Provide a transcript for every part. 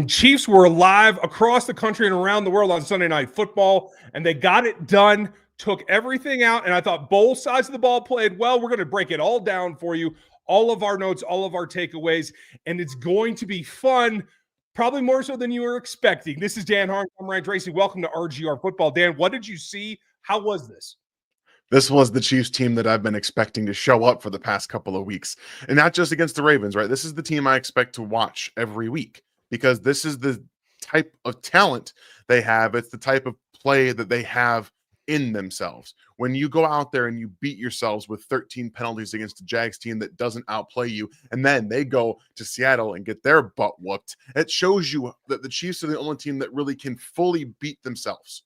Chiefs were live across the country and around the world on Sunday Night Football, and they got it done, took everything out, and I thought both sides of the ball played well. We're going to break it all down for you, all of our notes, all of our takeaways, and it's going to be fun, probably more so than you were expecting. This is Dan Harn. I'm Ryan Tracy. Welcome to RGR Football. Dan, what did you see? How was this? This was the Chiefs team that I've been expecting to show up for the past couple of weeks, and not just against the Ravens, right? This is the team I expect to watch every week because this is the type of talent they have. It's the type of play that they have in themselves. When you go out there and you beat yourselves with 13 penalties against a Jags team that doesn't outplay you, and then they go to Seattle and get their butt whooped, it shows you that the Chiefs are the only team that really can fully beat themselves.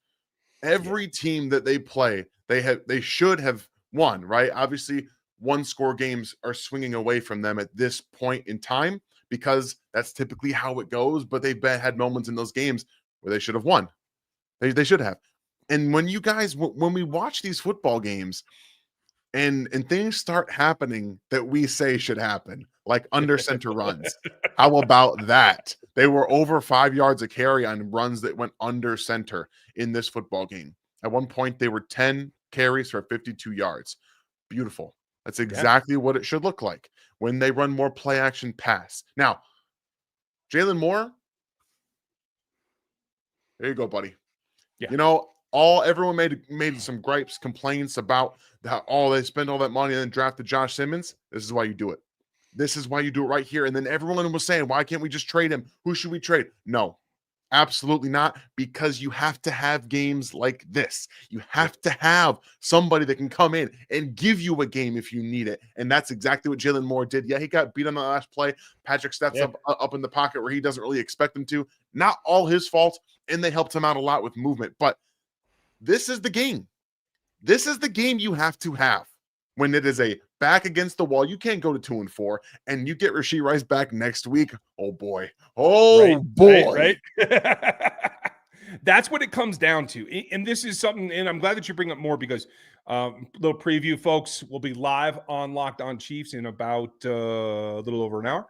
Every team that they play, they should have won, right? Obviously, one-score games are swinging away from them at this point in time because that's typically how it goes, but they've had moments in those games where they should have won. They should have. And when you guys, when we watch these football games and things start happening that we say should happen, like under center runs, how about that? They were over 5 yards a carry on runs that went under center in this football game. At one point, they were 10 carries for 52 yards. Beautiful. That's exactly what it should look like when they run more play action pass. Now, Jalen Moore, there you go, buddy. Yeah. You know, everyone made some gripes, complaints about how they spend all that money and then drafted Josh Simmons. This is why you do it. This is why you do it right here. And then everyone was saying, why can't we just trade him? Who should we trade? No, absolutely not, because you have to have games like this. You have to have somebody that can come in and give you a game if you need it. And that's exactly what Jalen Moore did. Yeah, he got beat on the last play. Patrick steps up in the pocket where he doesn't really expect him to. Not all his fault, and they helped him out a lot with movement. But this is the game. This is the game you have to have when it is a back against the wall. You can't go to 2-4, and you get Rashee Rice back next week. Oh boy. Oh boy. Right. That's what it comes down to. And this is something, and I'm glad that you bring up more because little preview, folks, will be live on Locked On Chiefs in about a little over an hour.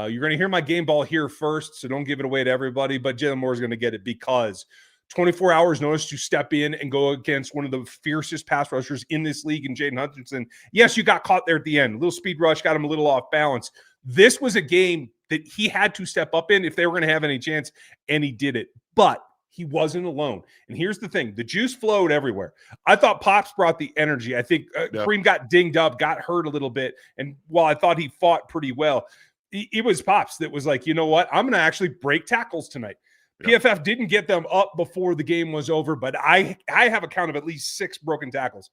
You're going to hear my game ball here first, so don't give it away to everybody, but Jalen Moore is going to get it because 24 hours notice to step in and go against one of the fiercest pass rushers in this league in Jaden Hutchinson. Yes, you got caught there at the end. A little speed rush, got him a little off balance. This was a game that he had to step up in if they were going to have any chance, and he did it. But he wasn't alone. And here's the thing. The juice flowed everywhere. I thought Pops brought the energy. I think Kareem got dinged up, got hurt a little bit. And while I thought he fought pretty well, it was Pops that was like, you know what? I'm going to actually break tackles tonight. PFF didn't get them up before the game was over, but I have a count of at least 6 broken tackles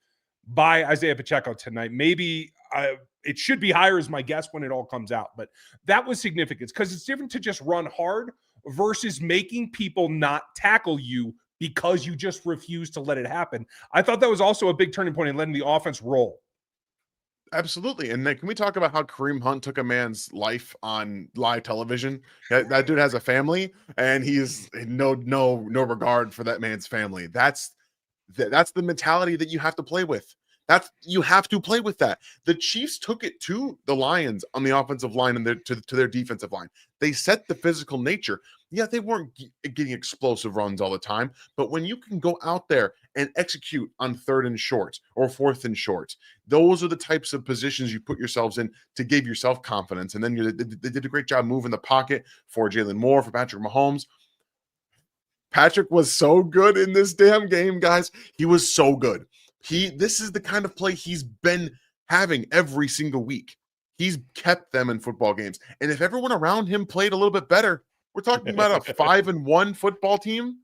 by Isaiah Pacheco tonight. Maybe it should be higher is my guess when it all comes out, but that was significant because it's different to just run hard versus making people not tackle you because you just refuse to let it happen. I thought that was also a big turning point in letting the offense roll. Absolutely. And then can we talk about how Kareem Hunt took a man's life on live television? That dude has a family and he's no regard for that man's family. That's the mentality that you have to play with. You have to play with that. The Chiefs took it to the Lions on the offensive line and to their defensive line. They set the physical nature. Yeah, they weren't getting explosive runs all the time, but when you can go out there and execute on 3rd and short or 4th and short, those are the types of positions you put yourselves in to give yourself confidence. And then they did a great job moving the pocket for Jalen Moore, for Patrick Mahomes. Patrick was so good in this damn game, guys. He was so good. This is the kind of play he's been having every single week. He's kept them in football games. And if everyone around him played a little bit better, we're talking about a 5-1 football team,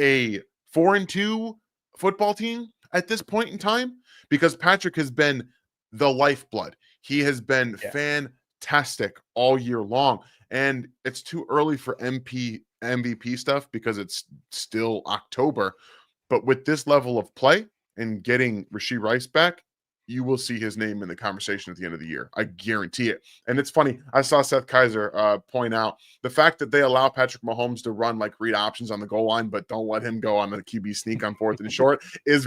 a 4-2 football team at this point in time, because Patrick has been the lifeblood. He has been fantastic all year long. And it's too early for MVP stuff because it's still October. But with this level of play and getting Rashee Rice back, you will see his name in the conversation at the end of the year. I guarantee it. And it's funny. I saw Seth Kaiser point out the fact that they allow Patrick Mahomes to run like read options on the goal line, but don't let him go on the QB sneak on 4th and short is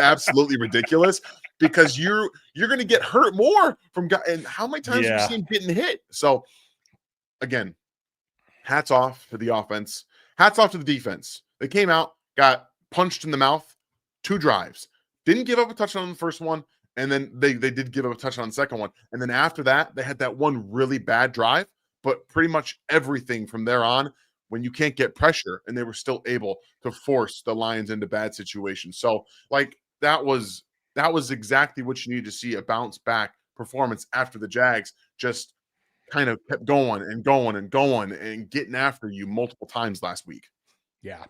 absolutely ridiculous because you're going to get hurt more from guys. And how many times have you seen him getting hit? So again, hats off to the offense. Hats off to the defense. They came out, got punched in the mouth, 2 drives. Didn't give up a touchdown on the first one, and then they did give up a touchdown on the second one. And then after that, they had that one really bad drive, but pretty much everything from there on, when you can't get pressure, and they were still able to force the Lions into bad situations. So, like, that was exactly what you need to see, a bounce back performance after the Jags just kind of kept going and going and going and getting after you multiple times last week. Yeah.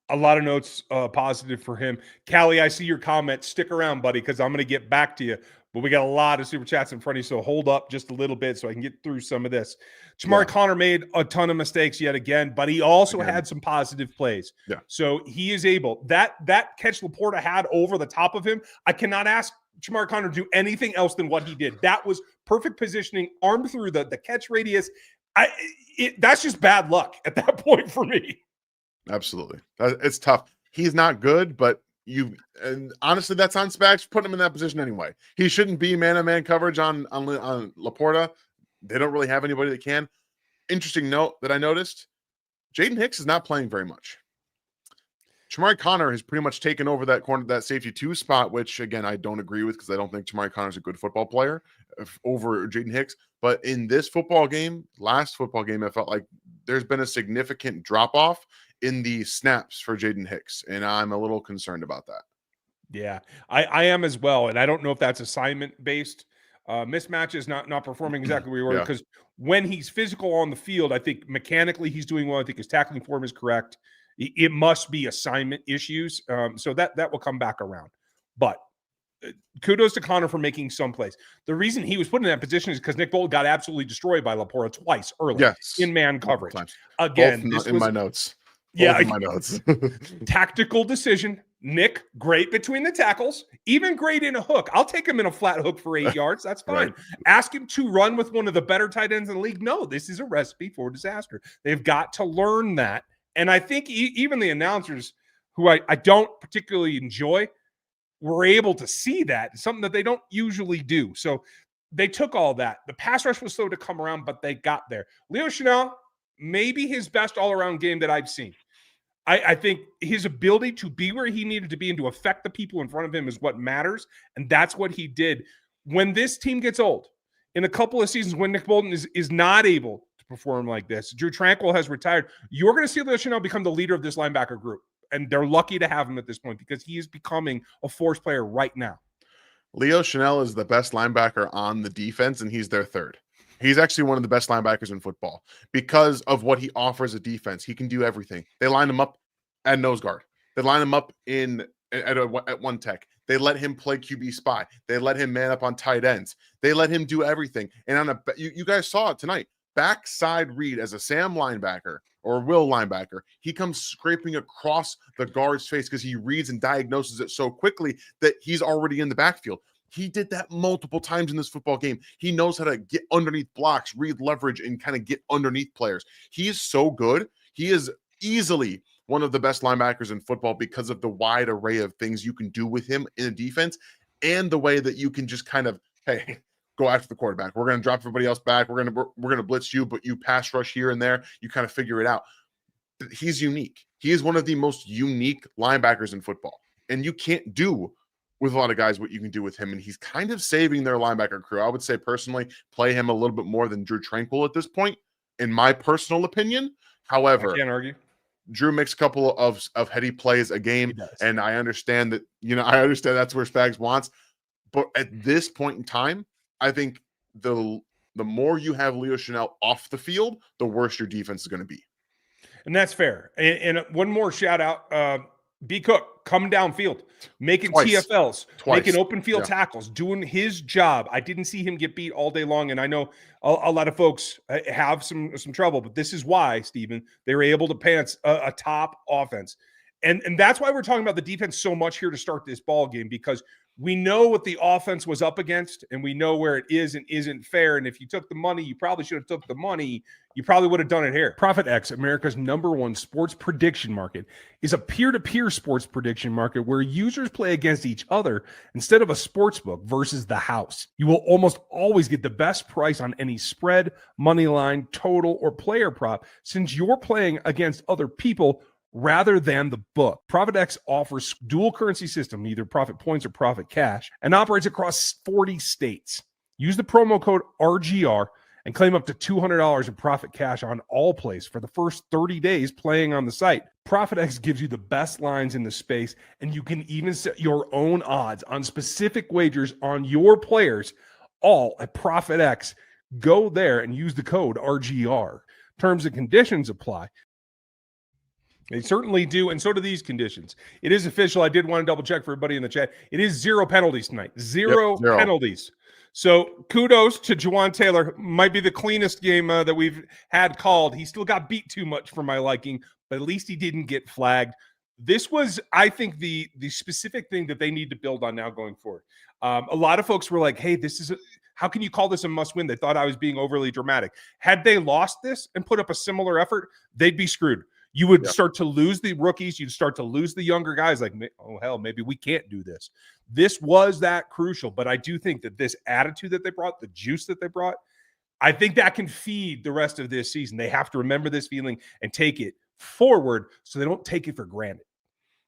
A lot of notes positive for him. Callie, I see your comment. Stick around, buddy, because I'm going to get back to you. But we got a lot of super chats in front of you, so hold up just a little bit so I can get through some of this. Jamari Connor made a ton of mistakes yet again, but he also had some positive plays. Yeah. So he is able. That catch Laporta had over the top of him, I cannot ask Jamari Connor to do anything else than what he did. That was perfect positioning, armed through the catch radius. That's just bad luck at that point for me. Absolutely. It's tough. He's not good, but and honestly, that's on Spags putting him in that position anyway. He shouldn't be man-to-man coverage on Laporta. They don't really have anybody that can. Interesting note that I noticed, Jaden Hicks is not playing very much. Jamari Connor has pretty much taken over that corner, that safety 2 spot, which again, I don't agree with because I don't think Jamari Connor is a good football player over Jaden Hicks. But in this football game, last football game, I felt like there's been a significant drop-off in the snaps for Jaden Hicks, and I'm a little concerned about that. Yeah, I am as well, and I don't know if that's assignment-based. Mismatches, not performing exactly where you were, because when he's physical on the field, I think mechanically he's doing well. I think his tackling form is correct. It must be assignment issues, so that will come back around. But kudos to Connor for making some plays. The reason he was put in that position is because Nick Bolton got absolutely destroyed by Laporta twice early in man coverage. Again, this was my notes. Yeah, my notes. Tactical decision. Nick, great between the tackles, even great in a hook. I'll take him in a flat hook for 8 yards. That's fine. Right. Ask him to run with one of the better tight ends in the league. No, this is a recipe for disaster. They've got to learn that. And I think even the announcers, who I don't particularly enjoy, were able to see that. It's something that they don't usually do. So they took all that. The pass rush was slow to come around, but they got there. Leo Chenal, maybe his best all-around game that I've seen. I think his ability to be where he needed to be and to affect the people in front of him is what matters, and that's what he did. When this team gets old, in a couple of seasons, when Nick Bolton is not able to perform like this, Drew Tranquill has retired, you're going to see Leo Chenal become the leader of this linebacker group, and they're lucky to have him at this point because he is becoming a force player right now. Leo Chenal is the best linebacker on the defense, and he's their third. He's actually one of the best linebackers in football because of what he offers a defense. He can do everything. They line him up at nose guard. They line him up at one tech. They let him play QB spy. They let him man up on tight ends. They let him do everything. And you guys saw it tonight. Backside read as a Sam linebacker or Will linebacker. He comes scraping across the guard's face because he reads and diagnoses it so quickly that he's already in the backfield. He did that multiple times in this football game. He knows how to get underneath blocks, read leverage, and kind of get underneath players. He is so good. He is easily one of the best linebackers in football because of the wide array of things you can do with him in a defense and the way that you can just kind of, hey, go after the quarterback. We're going to drop everybody else back. We're going to blitz you, but you pass rush here and there. You kind of figure it out. He's unique. He is one of the most unique linebackers in football, and you can't do with a lot of guys what you can do with him, and he's kind of saving their linebacker crew. I would say personally play him a little bit more than Drew Tranquill at this point, in my personal opinion. However, I can't argue. Drew makes a couple of heady plays a game, and I understand that, I understand that's where Spags wants, but at this point in time, I think the more you have Leo Chenal off the field, the worse your defense is going to be. And that's fair. And one more shout out, B. Cook coming downfield, making TFLs, making open field tackles, doing his job. I didn't see him get beat all day long, and I know a lot of folks have some trouble, but this is why, Stephen, they were able to pants a top offense. And that's why we're talking about the defense so much here to start this ball game, because We know what the offense was up against, and we know where it is and isn't fair. And if you took the money, you probably should have took the money. You probably would have done it here. ProfitX, America's #1 sports prediction market, is a peer-to-peer sports prediction market where users play against each other instead of a sports book versus the house. You will almost always get the best price on any spread, money line, total, or player prop since you're playing against other people rather than the book. ProfitX offers dual currency system, either profit points or profit cash, and operates across 40 states. Use the promo code RGR and claim up to $200 in profit cash on all plays for the first 30 days playing on the site. ProfitX gives you the best lines in the space, and you can even set your own odds on specific wagers on your players, all at ProfitX. Go there and use the code RGR. Terms and conditions apply. They certainly do, and so do these conditions. It is official. I did want to double check for everybody in the chat. It is 0 penalties tonight. Zero penalties. So kudos to Juwan Taylor. Might be the cleanest game that we've had called. He still got beat too much for my liking, but at least he didn't get flagged. This was, I think, the specific thing that they need to build on now going forward. A lot of folks were like, hey, how can you call this a must win? They thought I was being overly dramatic. Had they lost this and put up a similar effort, they'd be screwed. You would start to lose the rookies. You'd start to lose the younger guys like, oh, hell, maybe we can't do this. This was that crucial. But I do think that this attitude that they brought, the juice that they brought, I think that can feed the rest of this season. They have to remember this feeling and take it forward so they don't take it for granted.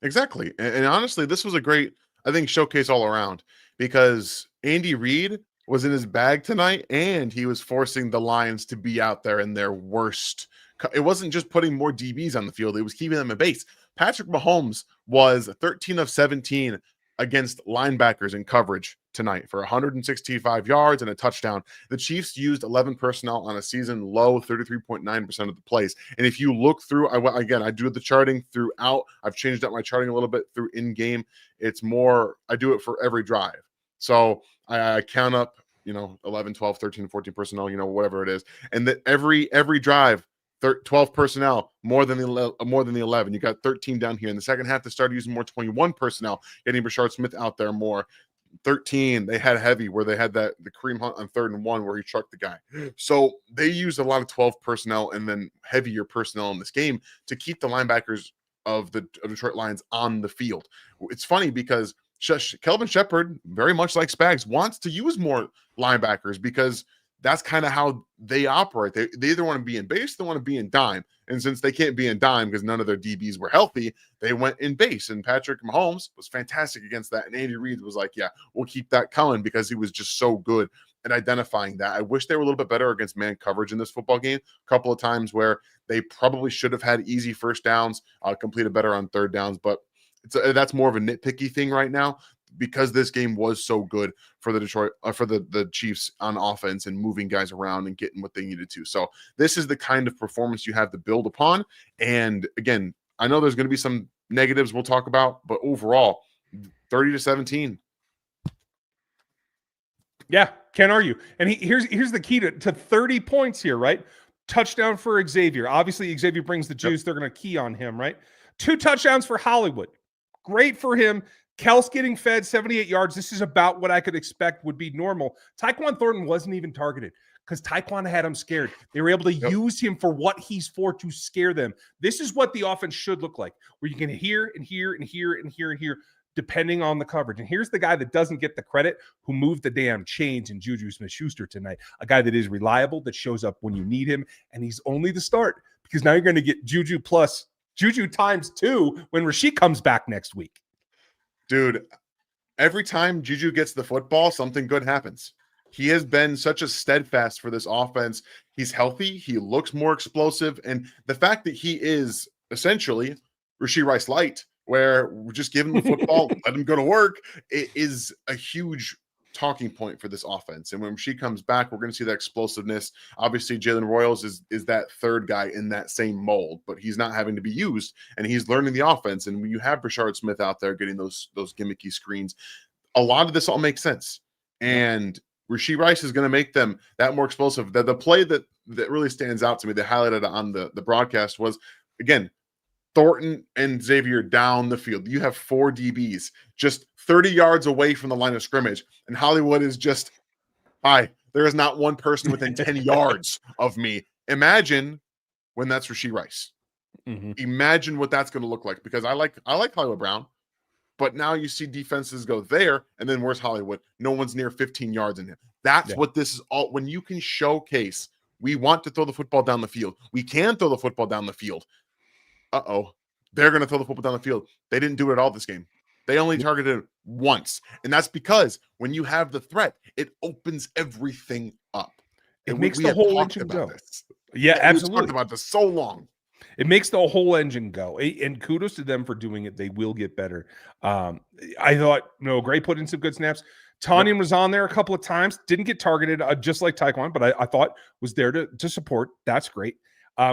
Exactly. And honestly, this was a great, I think, showcase all around because Andy Reid was in his bag tonight and he was forcing the Lions to be out there in their worst. It wasn't just putting more DBs on the field. It was keeping them at base. Patrick Mahomes was 13 of 17 against linebackers in coverage tonight for 165 yards and a touchdown. The Chiefs used 11 personnel on a season low 33.9% of the plays. And if you look through, I do the charting throughout. I've changed up my charting a little bit through in-game. It's more, I do it for every drive. So I count up, 11, 12, 13, 14 personnel, whatever it is. And that every drive, 12 personnel, more than the 11. You got 13 down here. In the second half, they started using more 21 personnel, getting Rashard Smith out there more. 13, they had heavy where they had the Kareem Hunt on 3rd and 1 where he trucked the guy. So they used a lot of 12 personnel and then heavier personnel in this game to keep the linebackers of the Detroit Lions on the field. It's funny because Kelvin Shepard, very much like Spags, wants to use more linebackers because that's kind of how they operate. They either want to be in base, they want to be in dime. And since they can't be in dime because none of their DBs were healthy, they went in base. And Patrick Mahomes was fantastic against that. And Andy Reid was like, yeah, we'll keep that coming because he was just so good at identifying that. I wish they were a little bit better against man coverage in this football game. A couple of times where they probably should have had easy first downs, completed better on 3rd downs. But that's more of a nitpicky thing right now, because this game was so good for the the Chiefs on offense and moving guys around and getting what they needed to. So this is the kind of performance you have to build upon. And again, I know there's going to be some negatives we'll talk about, but overall, 30-17. Yeah, can't argue. And here's the key to 30 points here, right? Touchdown for Xavier. Obviously, Xavier brings the juice. They're going to key on him, right? 2 touchdowns for Hollywood. Great for him. Kels getting fed 78 yards. This is about what I could expect would be normal. Tyquan Thornton wasn't even targeted because Tyquan had him scared. They were able to use him for what he's for, to scare them. This is what the offense should look like, where you can hear and hear and hear and hear and hear, depending on the coverage. And here's the guy that doesn't get the credit, who moved the damn chains in Juju Smith-Schuster tonight. A guy that is reliable, that shows up when you need him, and he's only the start, because now you're going to get Juju times 2 when Rashid comes back next week. Dude, every time Juju gets the football, something good happens. He has been such a steadfast for this offense. He's healthy. He looks more explosive. And the fact that he is essentially Rashee Rice light, where we're just give him the football, let him go to work, it is a huge talking point for this offense. And when she comes back, we're going to see that explosiveness. Obviously, Jalen Royals is that 3rd guy in that same mold, but he's not having to be used, and he's learning the offense. And when you have Rashard Smith out there getting those gimmicky screens, a lot of this all makes sense. And Rashee Rice is going to make them that more explosive. The play that really stands out to me, they highlighted on the broadcast, was, again, Thornton and Xavier down the field. You have 4 DBs just 30 yards away from the line of scrimmage, and Hollywood is just, hi, there is not one person within 10 yards of me. Imagine when that's Rashee Rice. Mm-hmm. Imagine what that's going to look like, because I like Hollywood Brown, but now you see defenses go there, and then where's Hollywood? No one's near 15 yards in him. That's what this is all. When you can showcase, we want to throw the football down the field. We can throw the football down the field. They're going to throw the football down the field. They didn't do it at all this game. They only targeted it once. And that's because when you have the threat, it opens everything up. It makes the whole engine go. Yeah, absolutely. We've talked about this so long. It makes the whole engine go. And kudos to them for doing it. They will get better. I thought, Gray put in some good snaps. Tanyan was on there a couple of times. Didn't get targeted, just like Taekwon, but I thought was there to support. That's great.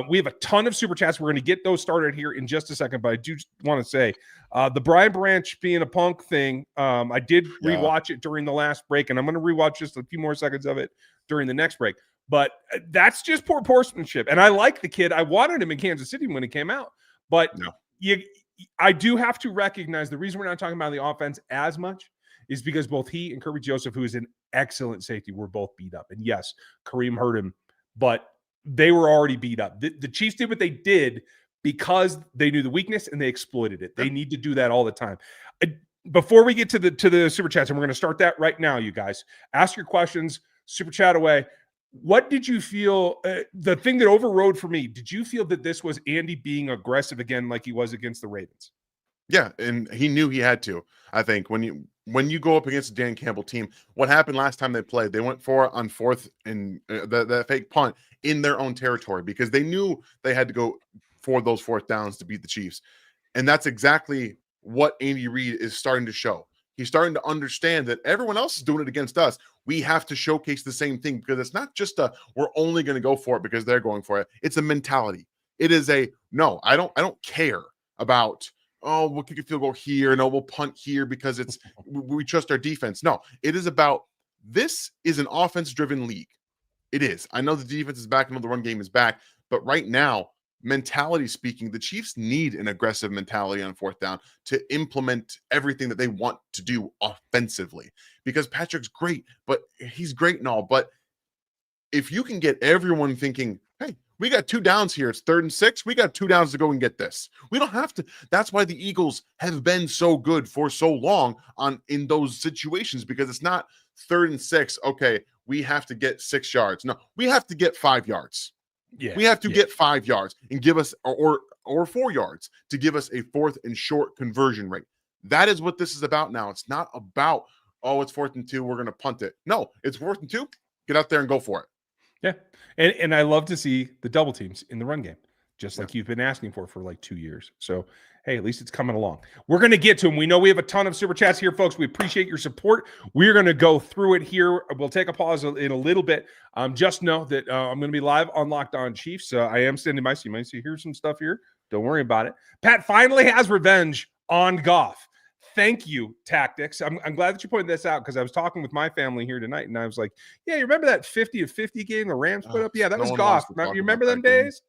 We have a ton of super chats. We're going to get those started here in just a second, but I do want to say the Brian Branch being a punk thing, I did rewatch it during the last break, and I'm going to rewatch just a few more seconds of it during the next break. But that's just poor sportsmanship. And I like the kid. I wanted him in Kansas City when he came out. But I do have to recognize the reason we're not talking about the offense as much is because both he and Kirby Joseph, who is an excellent safety, were both beat up. And yes, Kareem hurt him, but they were already beat up. The Chiefs did what they did because they knew the weakness and they exploited it. They need to do that all the time. Before we get to the super chats, and we're going to start that right now, you guys. Ask your questions, super chat away. What did you feel, the thing that overrode for me, did you feel that this was Andy being aggressive again like he was against the Ravens? Yeah, and he knew he had to. I think when you go up against a Dan Campbell team, what happened last time they played, they went for on fourth and the fake punt in their own territory because they knew they had to go for those fourth downs to beat the Chiefs. And that's exactly what Andy Reid is starting to show. He's starting to understand that everyone else is doing it against us. We have to showcase the same thing because it's not just we're only going to go for it because they're going for it. It's a mentality. It is no, I don't care about, we'll kick a field goal here. No, we'll punt here because we trust our defense. No, it is about, this is an offense-driven league. It is. I know the defense is back. I know the run game is back. But right now, mentality speaking, the Chiefs need an aggressive mentality on fourth down to implement everything that they want to do offensively, because Patrick's great, but he's great and all. But if you can get everyone thinking, hey, we got 2 downs here, it's 3rd and 6, we got 2 downs to go and get this. We don't have to. That's why the Eagles have been so good for so long in those situations, because it's not 3rd and 6. Okay, we have to get 6 yards. No, we have to get 5 yards. Yeah, we have to get 5 yards and give us or 4 yards to give us a 4th and short conversion rate. That is what this is about now. It's not about, it's 4th and 2, we're going to punt it. No, it's 4th and 2. Get out there and go for it. Yeah. And I love to see the double teams in the run game, just like you've been asking for like 2 years. So, hey, at least it's coming along. We're going to get to them. We know we have a ton of super chats here, folks. We appreciate your support. We're going to go through it here. We'll take a pause in a little bit. Just know that I'm going to be live on Locked On Chiefs. I am standing by, so you might see here's some stuff here. Don't worry about it. Pat finally has revenge on Goff. Thank you, Tactics. I'm glad that you pointed this out, because I was talking with my family here tonight, and I was like, yeah, you remember that 50-50 game the Rams put up? Yeah, that was Goff. You remember them days?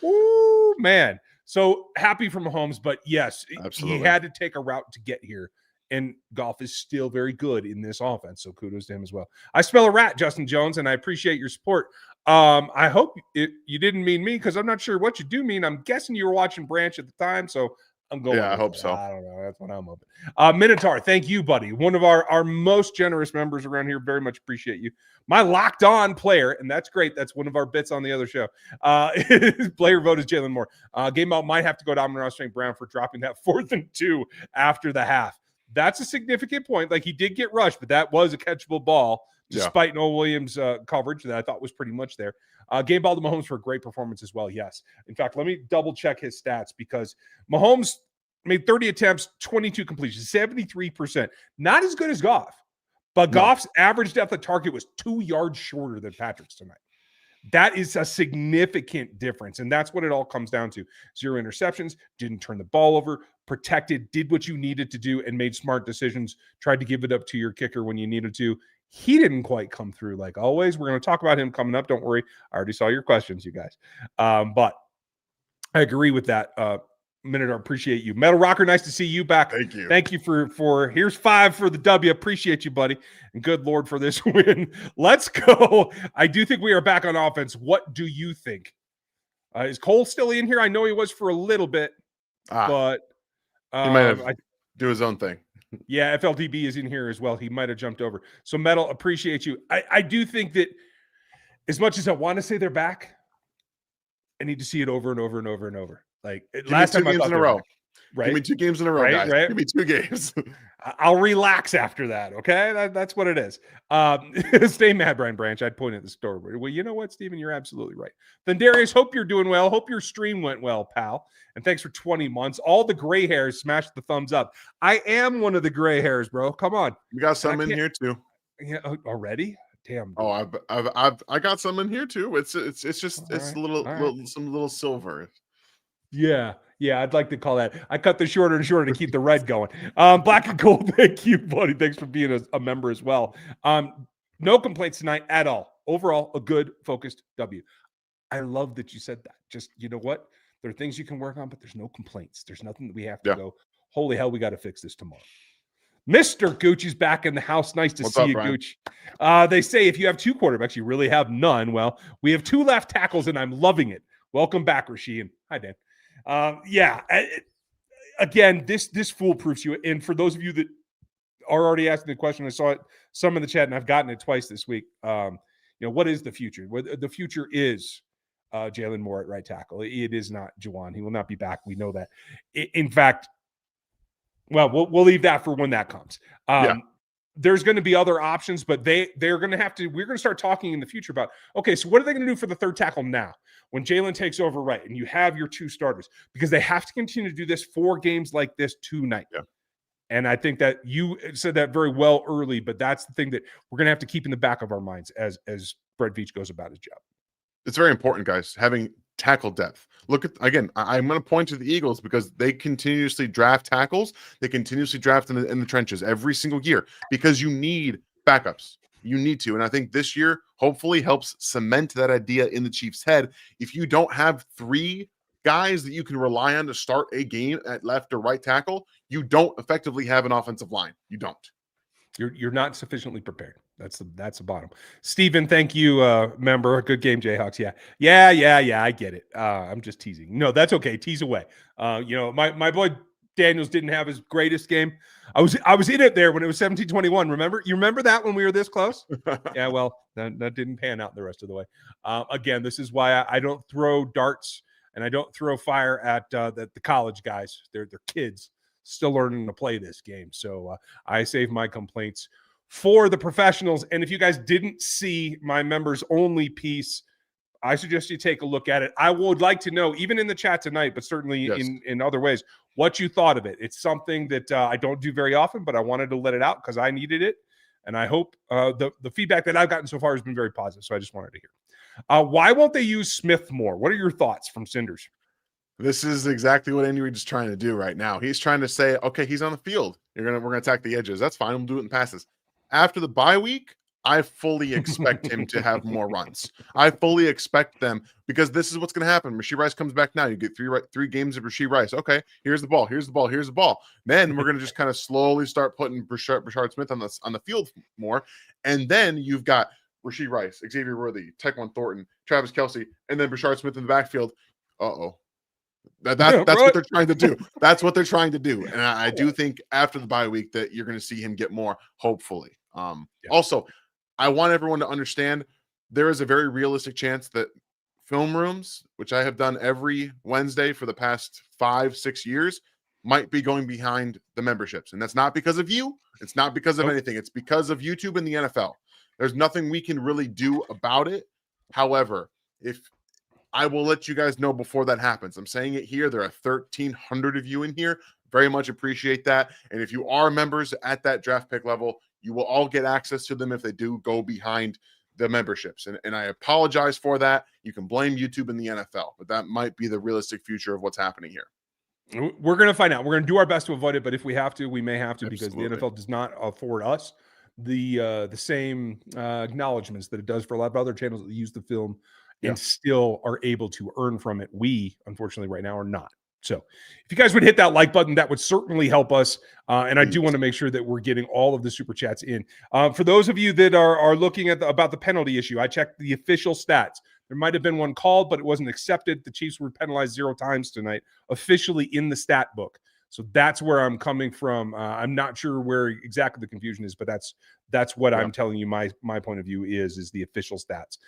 Ooh, man. So happy for Mahomes, but yes, absolutely, he had to take a route to get here, and Goff is still very good in this offense, so kudos to him as well. I smell a rat, Justin Jones, and I appreciate your support. I hope you didn't mean me, because I'm not sure what you do mean. I'm guessing you were watching Branch at the time, so I'm going. Yeah, I hope so. I don't know. That's what I'm hoping. Minotaur, thank you, buddy. One of our most generous members around here. Very much appreciate you. My locked on player, and that's great. That's one of our bits on the other show. Player vote is Jalen Moore. Game out might have to go to Amon-Ra St. Brown for dropping that 4th and 2 after the half. That's a significant point. Like, he did get rushed, but that was a catchable ball, despite Noah Williams' coverage that I thought was pretty much there. Game ball to Mahomes for a great performance as well. Yes. In fact, let me double check his stats, because Mahomes made 30 attempts, 22 completions, 73%. Not as good as Goff, but Goff's average depth of target was 2 yards shorter than Patrick's tonight. That is a significant difference, and that's what it all comes down to. 0 interceptions, didn't turn the ball over, protected, did what you needed to do, and made smart decisions, tried to give it up to your kicker when you needed to. He didn't quite come through like always. We're going to talk about him coming up. Don't worry. I already saw your questions, you guys. But I agree with that. Minute, I appreciate you. Metal Rocker, nice to see you back. Thank you. Thank you for here's 5 for the W. Appreciate you, buddy. And good Lord for this win. Let's go. I do think we are back on offense. What do you think? Is Cole still in here? I know he was for a little bit, but he might have do his own thing. Yeah, FLTB is in here as well. He might have jumped over. So Metal, appreciate you. I do think that as much as I want to say they're back, I need to see it over and over and over and over. Like last time I thought in a row. Right? Give me 2 games in a row, guys. Right? Give me 2 games. I'll relax after that, okay? That's what it is. Stay mad, Brian Branch. I'd point at the store. Well, you know what, Steven? You're absolutely right. Then Darius, hope you're doing well. Hope your stream went well, pal. And thanks for 20 months. All the gray hairs, smash the thumbs up. I am one of the gray hairs, bro. Come on. We got some in here too. Yeah, already? Damn. Dude. Oh, I got some in here too. It's just All it's right. a little silver. Yeah, I'd like to call that. I cut the shorter and shorter to keep the red going. Black and Gold, thank you, buddy. Thanks for being a member as well. No complaints tonight at all. Overall, a good, focused W. I love that you said that. Just, you know what? There are things you can work on, but there's no complaints. There's nothing that we have to go, holy hell, we got to fix this tomorrow. Mr. Gucci's back in the house. Nice to see you, Brian? Gucci. They say if you have 2 quarterbacks, you really have none. Well, we have 2 left tackles, and I'm loving it. Welcome back, Rasheed. Hi, Dan. Again, this foolproofs you. And for those of you that are already asking the question, I saw it some in the chat, and I've gotten it twice this week. What is the future? The future is Jalen Moore at right tackle. It is not Juwan. He will not be back. We know that. In fact, well, we'll leave that for when that comes. There's going to be other options, but they're going to have to. We're going to start talking in the future about, okay, so what are they going to do for the third tackle now when Jalen takes over right and you have your 2 starters? Because they have to continue to do this 4 games like this tonight. Yeah. And I think that you said that very well early, but that's the thing that we're going to have to keep in the back of our minds as Brett Veach goes about his job. It's very important, guys, having tackle depth. Look at, again, I'm going to point to the Eagles because they continuously draft tackles. They continuously draft in the trenches every single year because you need backups. You need to. And I think this year hopefully helps cement that idea in the Chiefs' head. If you don't have 3 guys that you can rely on to start a game at left or right tackle, you don't effectively have an offensive line. You don't. You're not sufficiently prepared. That's the bottom. Steven, thank you, member. Good game, Jayhawks. Yeah. I get it. I'm just teasing. No, that's okay. Tease away. My boy Daniels didn't have his greatest game. I was in it there when it was 17-21. You remember that when we were this close? Yeah, well, that didn't pan out the rest of the way. Again, this is why I don't throw darts and I don't throw fire at the college guys. They're kids still learning to play this game. So I save my complaints for the professionals. And if you guys didn't see my members only piece, I suggest you take a look at it. I would like to know, even in the chat tonight, but certainly in other ways, what you thought of it. It's something that I don't do very often, but I wanted to let it out because I needed it. And I hope the feedback that I've gotten so far has been very positive. So I just wanted to hear. Why won't they use Smith more? What are your thoughts from Cinders? This is exactly what Andy Reid is trying to do right now. He's trying to say, okay, he's on the field. We're gonna attack the edges. That's fine. We'll do it in passes. After the bye week, I fully expect him to have more runs. I fully expect them because this is what's going to happen. Rashee Rice comes back now. You get 3 games of Rashee Rice. Okay, here's the ball. Here's the ball. Here's the ball. Then we're going to just kind of slowly start putting Brashard Smith on the field more, and then you've got Rashee Rice, Xavier Worthy, Tyquan Thornton, Travis Kelce, and then Brashard Smith in the backfield. That's what they're trying to do. That's what they're trying to do. And I do think after the bye week that you're going to see him get more, hopefully. Also, I want everyone to understand there is a very realistic chance that film rooms, which I have done every Wednesday for the past 5-6 years, might be going behind the memberships. And that's not because of you. It's not because of anything. It's because of YouTube and the NFL. There's nothing we can really do about it. However, if I will let you guys know before that happens. I'm saying it here. There are 1,300 of you in here. Very much appreciate that. And if you are members at that draft pick level, you will all get access to them if they do go behind the memberships. And I apologize for that. You can blame YouTube and the NFL, but that might be the realistic future of what's happening here. We're going to find out. We're going to do our best to avoid it, but if we have to, we may have to. Absolutely. Because the NFL does not afford us the same acknowledgments that it does for a lot of other channels that use the film and still are able to earn from it. We, unfortunately, right now are not. So if you guys would hit that like button, that would certainly help us. And I do Please. want to make sure that we're getting all of the super chats in. For those of you that are looking at about the penalty issue, I checked the official stats. There might have been one called, but it wasn't accepted. The Chiefs were penalized 0 times tonight, officially in the stat book. So that's where I'm coming from. I'm not sure where exactly the confusion is, but that's what I'm telling you. My point of view is the official stats.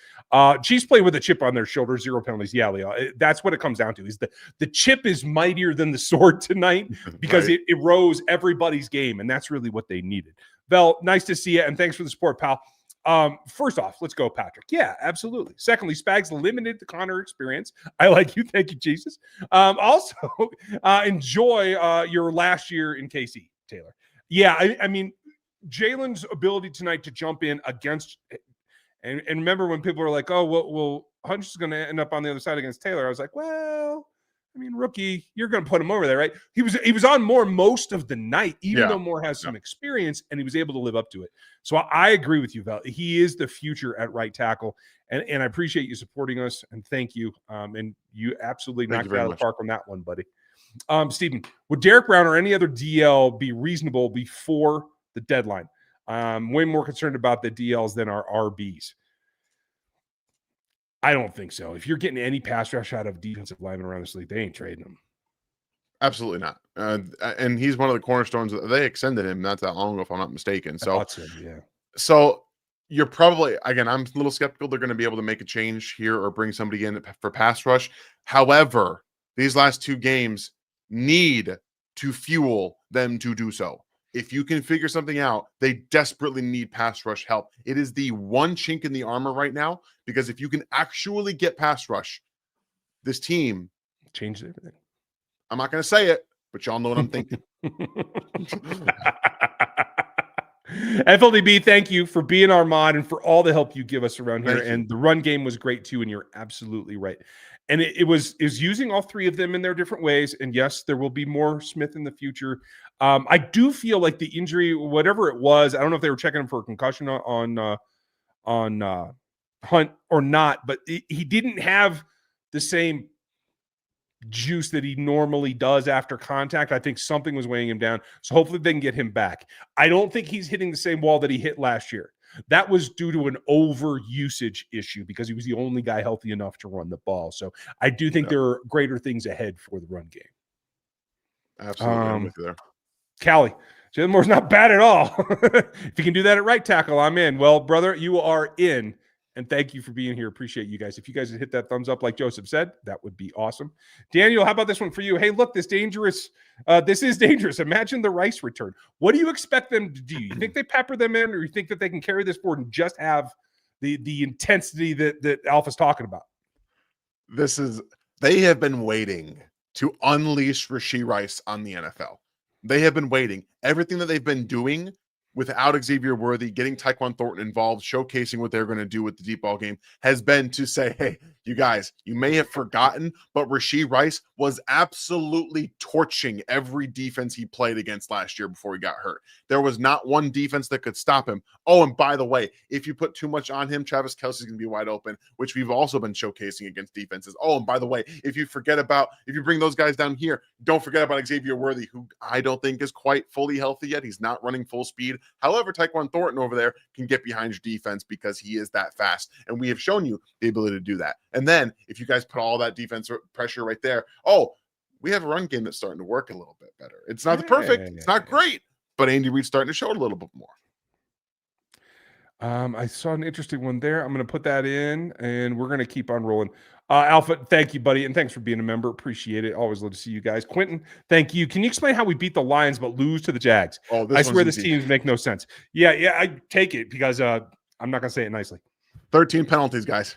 Chiefs play with a chip on their shoulder, 0 penalties. Yeah, Leo, that's what it comes down to. Is the chip is mightier than the sword tonight because Right. it rose everybody's game, and that's really what they needed. Vel, nice to see you, and thanks for the support, pal. First off, let's go, Patrick. Yeah, absolutely. Secondly, Spags limited the Connor experience. I like you. Thank you, Jesus. Also, enjoy your last year in KC, Taylor. Yeah, I mean, Jalen's ability tonight to jump in against, and remember when people were like, oh, well Hunch is going to end up on the other side against Taylor. I was like, well, I mean, rookie, you're going to put him over there, right? He was on Moore most of the night, even though Moore has some experience, and he was able to live up to it. So I agree with you, Val. He is the future at right tackle, and I appreciate you supporting us, and thank you. And you absolutely knocked it out of the park on that one, buddy. Stephen, would Derek Brown or any other DL be reasonable before the deadline? Way more concerned about the DLs than our RBs. I don't think so. If you're getting any pass rush out of defensive linemen around this league, they ain't trading them. Absolutely not. And he's one of the cornerstones. They extended him not that long ago, if I'm not mistaken. So, So you're probably, again, I'm a little skeptical they're going to be able to make a change here or bring somebody in for pass rush. However, these last 2 games need to fuel them to do so. If you can figure something out, they desperately need pass rush help. It is the one chink in the armor right now, because if you can actually get pass rush, this team changed everything. I'm not going to say it, but y'all know what I'm thinking. FLDB, thank you for being our mod and for all the help you give us around here. Thank you. And the run game was great too, and you're absolutely right. And it was using all 3 of them in their different ways. And yes, there will be more Smith in the future. I do feel like the injury, whatever it was, I don't know if they were checking him for a concussion on Hunt or not, but he didn't have the same juice that he normally does after contact. I think something was weighing him down. So hopefully they can get him back. I don't think he's hitting the same wall that he hit last year. That was due to an over usage issue because he was the only guy healthy enough to run the ball. So I do think there are greater things ahead for the run game. Absolutely. I'm with you there. Callie, Jalen Moore's not bad at all. If you can do that at right tackle, I'm in. Well, brother, you are in. And thank you for being here. Appreciate you guys. If you guys would hit that thumbs up, like Joseph said, that would be awesome. Daniel, how about this one for you? Hey, look, this is dangerous. Imagine the Rice return. What do you expect them to do? You think they pepper them in, or you think that they can carry this forward and just have the intensity that Alpha's talking about? They have been waiting to unleash Rashee Rice on the NFL. They have been waiting. Everything that they've been doing without Xavier Worthy, getting Tyquan Thornton involved, showcasing what they're going to do with the deep ball game, has been to say, hey, you guys, you may have forgotten, but Rashee Rice was absolutely torching every defense he played against last year before he got hurt. There was not one defense that could stop him. Oh, and by the way, if you put too much on him, Travis Kelce's going to be wide open, which we've also been showcasing against defenses. Oh, and by the way, if you bring those guys down here, don't forget about Xavier Worthy, who I don't think is quite fully healthy yet. He's not running full speed. However, Tyquan Thornton over there can get behind your defense because he is that fast. And we have shown you the ability to do that. And then if you guys put all that defense pressure right there, we have a run game that's starting to work a little bit better. It's not perfect. It's not great, but Andy Reid's starting to show it a little bit more. I saw an interesting one there. I'm going to put that in, and we're going to keep on rolling. Alpha, thank you, buddy, and thanks for being a member. Appreciate it. Always love to see you guys. Quentin, thank you. Can you explain how we beat the Lions but lose to the Jags? I swear this teams make no sense. Yeah, I take it because I'm not going to say it nicely. 13 penalties, guys.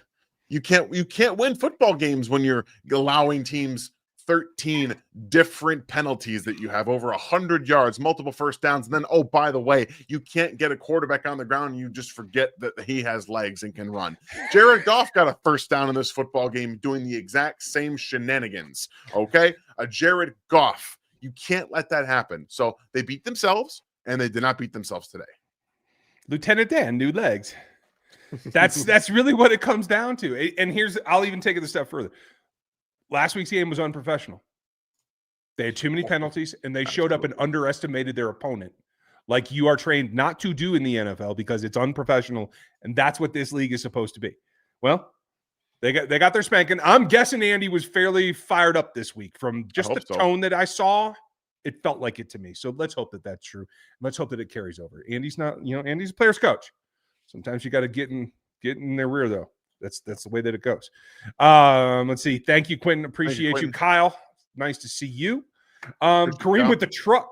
You can't win football games when you're allowing teams 13 different penalties that you have over 100 yards, multiple first downs. And then, oh, by the way, you can't get a quarterback on the ground. And you just forget that he has legs and can run. Jared Goff got a first down in this football game doing the exact same shenanigans. Okay. A Jared Goff. You can't let that happen. So they beat themselves, and they did not beat themselves today. Lieutenant Dan, new legs. That's really what it comes down to. And I'll even take it a step further. Last week's game was unprofessional. They had too many penalties, and they showed up and underestimated their opponent, like you are trained not to do in the NFL because it's unprofessional, and that's what this league is supposed to be. Well, they got their spanking. I'm guessing Andy was fairly fired up this week from just the tone that I saw. It felt like it to me. So let's hope that that's true. Let's hope that it carries over. Andy's not, Andy's a player's coach. Sometimes you got to get in their rear, though. That's the way that it goes. Let's see. Thank you, Quentin. Appreciate you, Kyle. Nice to see you. Kareem with the truck.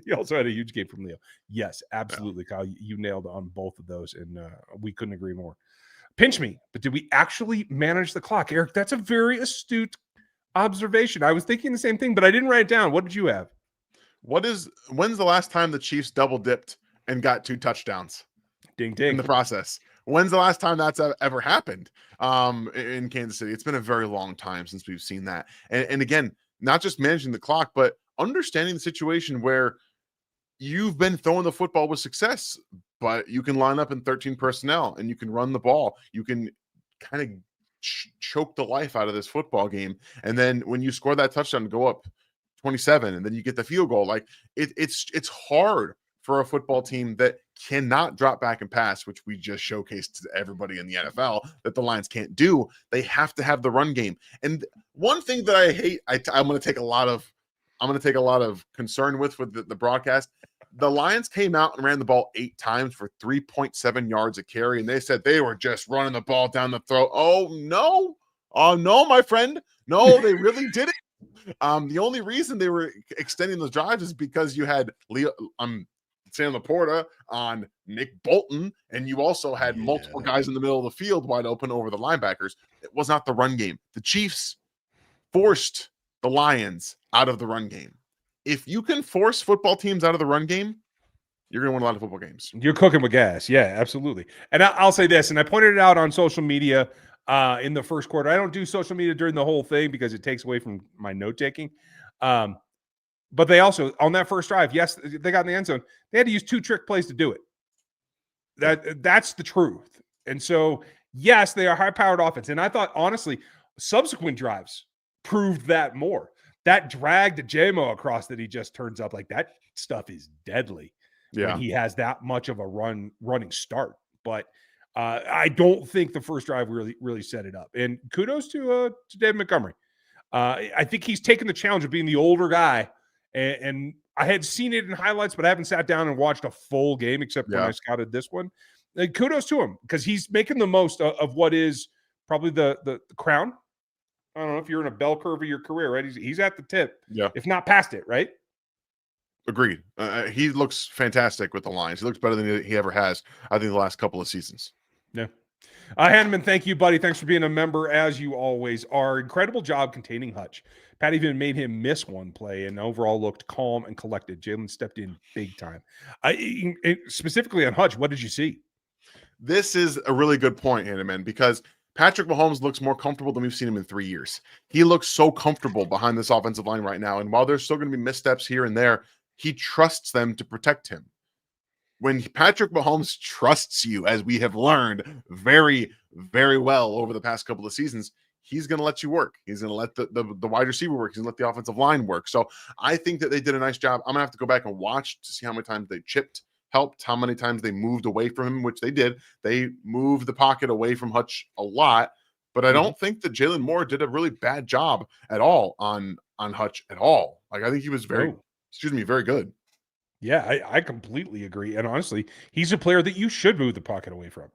He also had a huge game from Leo. Yes, absolutely, Kyle. You nailed on both of those, and we couldn't agree more. Pinch me, but did we actually manage the clock? Eric, that's a very astute observation. I was thinking the same thing, but I didn't write it down. What did you have? When's the last time the Chiefs double dipped and got 2 touchdowns? Ding, ding. In the process. When's the last time that's ever happened in Kansas City? It's been a very long time since we've seen that. And again, not just managing the clock, but understanding the situation where you've been throwing the football with success, but you can line up in 13 personnel and you can run the ball. You can kind of choke the life out of this football game. And then when you score that touchdown, go up 27, and then you get the field goal. Like it's hard for a football team that cannot drop back and pass, which we just showcased to everybody in the NFL that the Lions can't do. They have to have the run game. And one thing that I hate, I'm going to take a lot of concern with the broadcast. The Lions came out and ran the ball 8 times for 3.7 yards a carry, and they said they were just running the ball down the throat. Oh no, my friend, no, they really didn't. The only reason they were extending those drives is because you had Sam Laporta on Nick Bolton, and you also had multiple guys in the middle of the field wide open over the linebackers. It was not the run game. The Chiefs forced the Lions out of the run game. If you can force football teams out of the run game, you're going to win a lot of football games. You're cooking with gas. Yeah, absolutely. And I'll say this, and I pointed it out on social media in the first quarter. I don't do social media during the whole thing because it takes away from my note-taking. But they also, on that first drive, yes, they got in the end zone. They had to use 2 trick plays to do it. That's the truth. And so, yes, they are high-powered offense. And I thought, honestly, subsequent drives proved that more. That drag to JMO across that he just turns up, like that stuff is deadly when he has that much of a running start. But I don't think the first drive really set it up. And kudos to Dave Montgomery. I think he's taken the challenge of being the older guy. And I had seen it in highlights, but I haven't sat down and watched a full game except when I scouted this one. And kudos to him because he's making the most of what is probably the crown. I don't know if you're in a bell curve of your career, right? He's at the tip, if not past it, right? Agreed. He looks fantastic with the Lions. He looks better than he ever has, I think, the last couple of seasons. Yeah. Hanneman, thank you, buddy. Thanks for being a member, as you always are. Incredible job containing Hutch. Pat even made him miss one play and overall looked calm and collected. Jalen stepped in big time. Specifically on Hutch, what did you see? This is a really good point, Hanneman, because Patrick Mahomes looks more comfortable than we've seen him in 3 years. He looks so comfortable behind this offensive line right now. And while there's still going to be missteps here and there, he trusts them to protect him. When Patrick Mahomes trusts you, as we have learned very, very well over the past couple of seasons, he's going to let you work. He's going to let the wide receiver work. He's going to let the offensive line work. So I think that they did a nice job. I'm going to have to go back and watch to see how many times they helped, how many times they moved away from him, which they did. They moved the pocket away from Hutch a lot, but I don't think that Jalen Moore did a really bad job at all on Hutch at all. Like, I think he was very good. Yeah, I completely agree. And honestly, he's a player that you should move the pocket away from.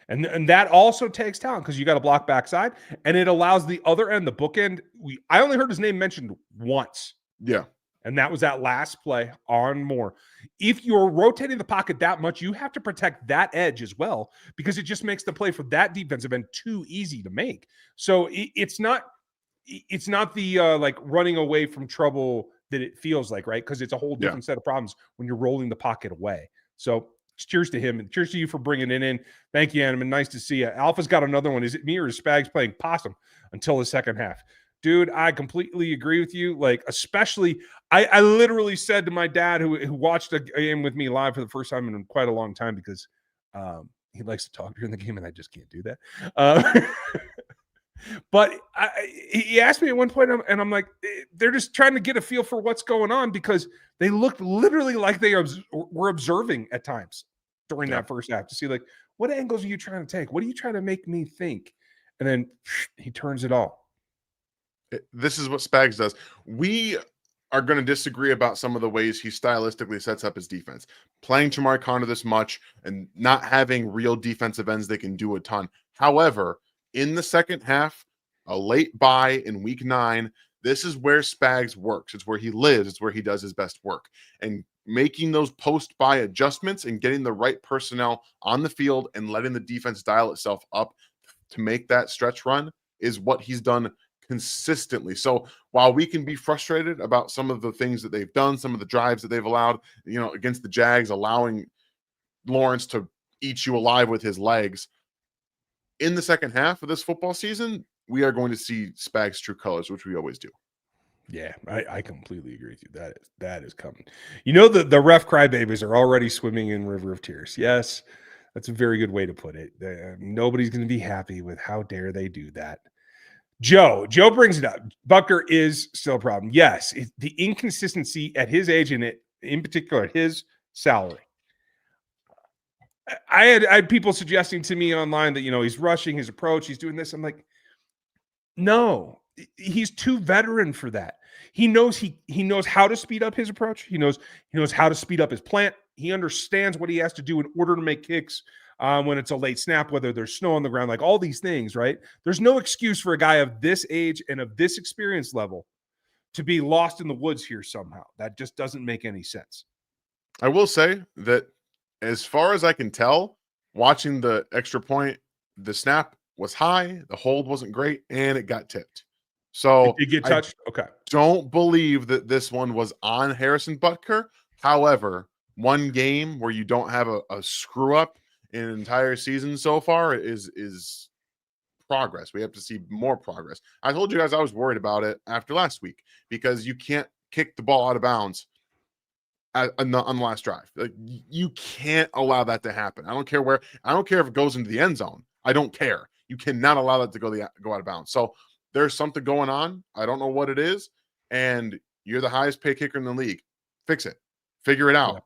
And that also takes talent because you got to block backside, and it allows the other end, the bookend. I only heard his name mentioned once. Yeah. And that was that last play on Moore. If you're rotating the pocket that much, you have to protect that edge as well because it just makes the play for that defensive end too easy to make. So it's not the like running away from trouble that it feels like, right? Because it's a whole different set of problems when you're rolling the pocket away. So cheers to him and cheers to you for bringing it in. Thank you, Animan. Nice to see you. Alpha's got another one. Is it me or is Spags playing possum until the second half? Dude, I completely agree with you. Like, especially, I literally said to my dad who watched a game with me live for the first time in quite a long time because he likes to talk during the game and I just can't do that. But he asked me at one point, and I'm like, they're just trying to get a feel for what's going on because they looked literally like they were observing at times during that first half to see, like, what angles are you trying to take? What are you trying to make me think? And then he turns it all. This is what Spags does. We are going to disagree about some of the ways he stylistically sets up his defense. Playing Jamar Conner this much and not having real defensive ends that can do a ton. However, in the second half, a late bye in week 9, this is where Spags works. It's where he lives. It's where he does his best work. And making those post-bye adjustments and getting the right personnel on the field and letting the defense dial itself up to make that stretch run is what he's done consistently. So while we can be frustrated about some of the things that they've done, some of the drives that they've allowed, against the Jags, allowing Lawrence to eat you alive with his legs, in the second half of this football season, we are going to see Spags' true colors, which we always do. Yeah, I completely agree with you. That is coming. The ref crybabies are already swimming in river of tears. Yes, that's a very good way to put it. Nobody's going to be happy with how dare they do that. Joe brings it up. Butker is still a problem. Yes, the inconsistency at his age and in particular his salary. I had people suggesting to me online that he's rushing his approach, he's doing this. I'm like, no, he's too veteran for that. He knows he knows how to speed up his approach. He knows how to speed up his plant. He understands what he has to do in order to make kicks when it's a late snap, whether there's snow on the ground, like all these things, right? There's no excuse for a guy of this age and of this experience level to be lost in the woods here somehow. That just doesn't make any sense. I will say that as far as I can tell, watching the extra point, the snap was high, the hold wasn't great, and it got tipped. So it did get touched. Okay. Don't believe that this one was on Harrison Butker. However, one game where you don't have a screw up in an entire season so far is progress. We have to see more progress. I told you guys I was worried about it after last week because you can't kick the ball out of bounds on the last drive. Like, you can't allow that to happen. I don't care where. I don't care if it goes into the end zone. I don't care. You cannot allow that to go out of bounds. So there's something going on. I don't know what it is. And you're the highest paid kicker in the league. Fix it. Figure it out. Yeah.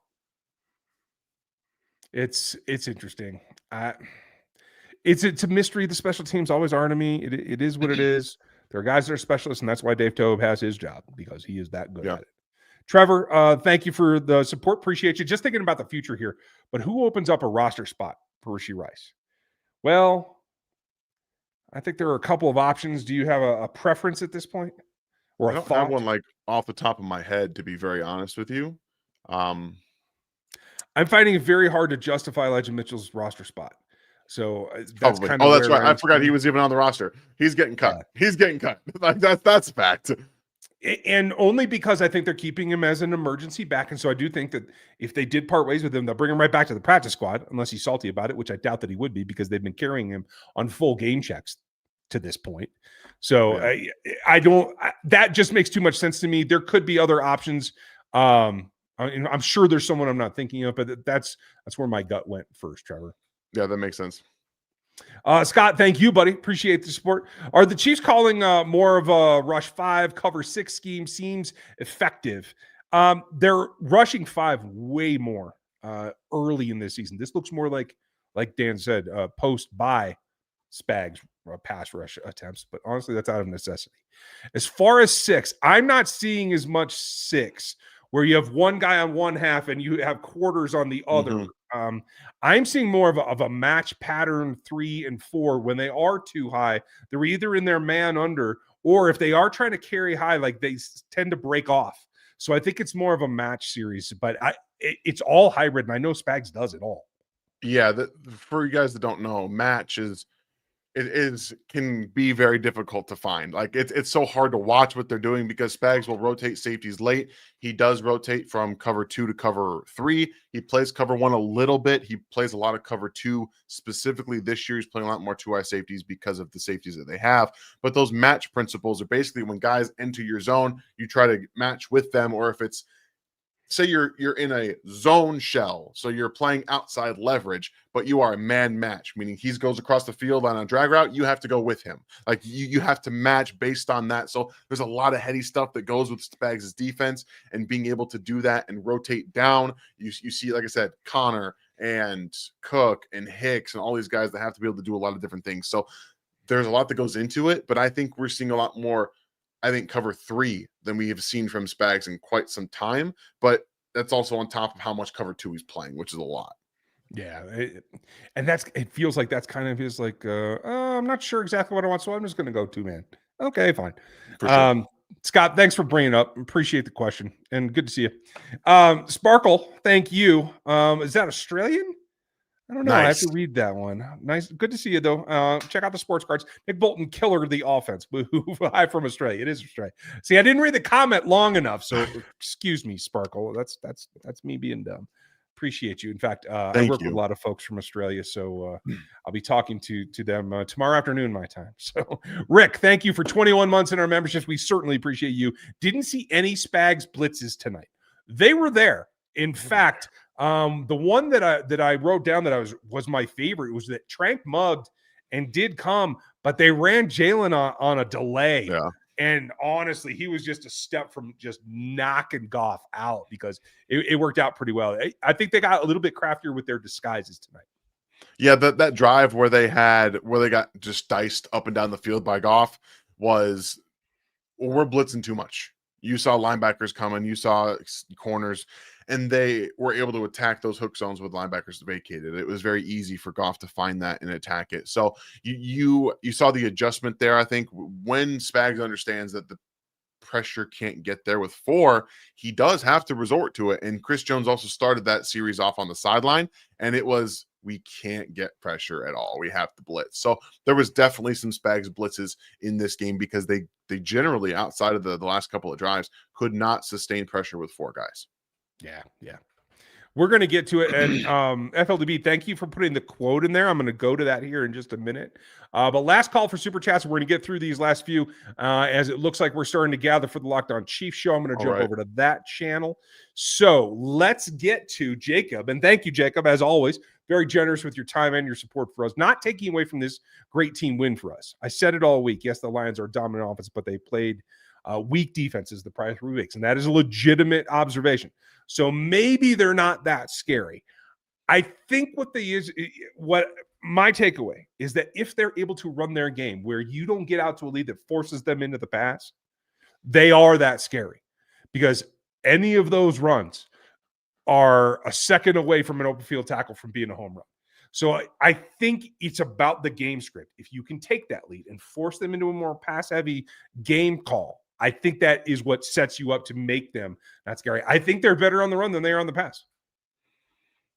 It's interesting. It's a mystery. The special teams always are to me. It is what it is. There are guys that are specialists, and that's why Dave Tobe has his job, because he is that good at it. Trevor, thank you for the support. Appreciate you. Just thinking about the future here, but who opens up a roster spot for Rashee Rice? Well, I think there are a couple of options. Do you have a preference at this point? Or I don't have one like off the top of my head, to be very honest with you. I'm finding it very hard to justify Elijah Mitchell's roster spot. So that's kind of that's right. I forgot he was even on the roster. He's getting cut. Yeah. He's getting cut. Like that's a fact. And only because I think they're keeping him as an emergency back. And so I do think that if they did part ways with him, they'll bring him right back to the practice squad, unless he's salty about it, which I doubt that he would be, because they've been carrying him on full game checks to this point. So that just makes too much sense to me. There could be other options. I'm sure there's someone I'm not thinking of, but that's where my gut went first, Trevor. Yeah, that makes sense. Scott, thank you, buddy. Appreciate the support. Are the Chiefs calling more of a rush 5, cover 6 scheme? Seems effective. They're rushing 5 way more early in this season. This looks more like Dan said, post-bye Spags pass rush attempts, but honestly, that's out of necessity. As far as 6, I'm not seeing as much 6 where you have one guy on one half and you have quarters on the other. Mm-hmm. I'm seeing more of a match pattern 3 and 4. When they are too high, they're either in their man under, or if they are trying to carry high, like they tend to break off. So I think it's more of a match series, but it's all hybrid, and I know Spags does it all. Yeah, for you guys that don't know, match can be very difficult to find. Like it's so hard to watch what they're doing because Spags will rotate safeties late. He does rotate from cover 2 to cover 3. He plays cover 1 a little bit. He plays a lot of cover 2. Specifically this year, he's playing a lot more 2-eye safeties because of the safeties that they have. But those match principles are basically when guys enter your zone, you try to match with them, or if it's say you're in a zone shell, so you're playing outside leverage, but you are a man match, meaning he goes across the field on a drag route, you have to go with him. Like you have to match based on that. So there's a lot of heady stuff that goes with Spags' defense, and being able to do that and rotate down. You see, like I said, Connor and Cook and Hicks and all these guys that have to be able to do a lot of different things. So there's a lot that goes into it, but I think we're seeing a lot more, I think, cover 3 than we have seen from Spags in quite some time. But that's also on top of how much cover 2 he's playing, which is a lot. Yeah. And it feels like that's kind of his like, I'm not sure exactly what I want, so I'm just going to go 2-man. Okay, fine. For sure. Scott, thanks for bringing it up. Appreciate the question and good to see you. Sparkle, thank you. Is that Australian? I don't know. Nice. I have to read that one. Nice. Good to see you, though. Check out the sports cards. Nick Bolton, killer of the offense. Hi from Australia. It is Australia. See, I didn't read the comment long enough, so excuse me, Sparkle. That's me being dumb. Appreciate you. In fact, I work with a lot of folks from Australia, so I'll be talking to them tomorrow afternoon, my time. So, Rick, thank you for 21 months in our membership. We certainly appreciate you. Didn't see any Spags blitzes tonight. They were there. In fact, the one that I wrote down that was my favorite was that Trank mugged and did come, but they ran Jalen on a delay. Yeah. And honestly, he was just a step from just knocking Goff out because it worked out pretty well. I think they got a little bit craftier with their disguises tonight. Yeah, that drive where they got just diced up and down the field by Goff was, well, we're blitzing too much. You saw linebackers coming, you saw corners, and they were able to attack those hook zones with linebackers vacated. It was very easy for Goff to find that and attack it. So you saw the adjustment there. I think when Spags understands that the pressure can't get there with 4, he does have to resort to it. And Chris Jones also started that series off on the sideline, and it was, we can't get pressure at all. We have to blitz. So there was definitely some Spags blitzes in this game because they generally, outside of the last couple of drives, could not sustain pressure with 4 guys. Yeah. We're going to get to it. And FLDB, thank you for putting the quote in there. I'm going to go to that here in just a minute. But last call for Super Chats. We're going to get through these last few as it looks like we're starting to gather for the Locked On Chiefs show. I'm going to jump over to that channel. So let's get to Jacob. And thank you, Jacob, as always. Very generous with your time and your support for us. Not taking away from this great team win for us. I said it all week. Yes, the Lions are a dominant offense, but they played weak defenses the prior 3 weeks. And that is a legitimate observation. So maybe they're not that scary. I think what my takeaway is that if they're able to run their game where you don't get out to a lead that forces them into the pass, they are that scary because any of those runs are a second away from an open field tackle from being a home run. So I think it's about the game script. If you can take that lead and force them into a more pass-heavy game call, I think that is what sets you up to make them not scary. I think they're better on the run than they are on the pass.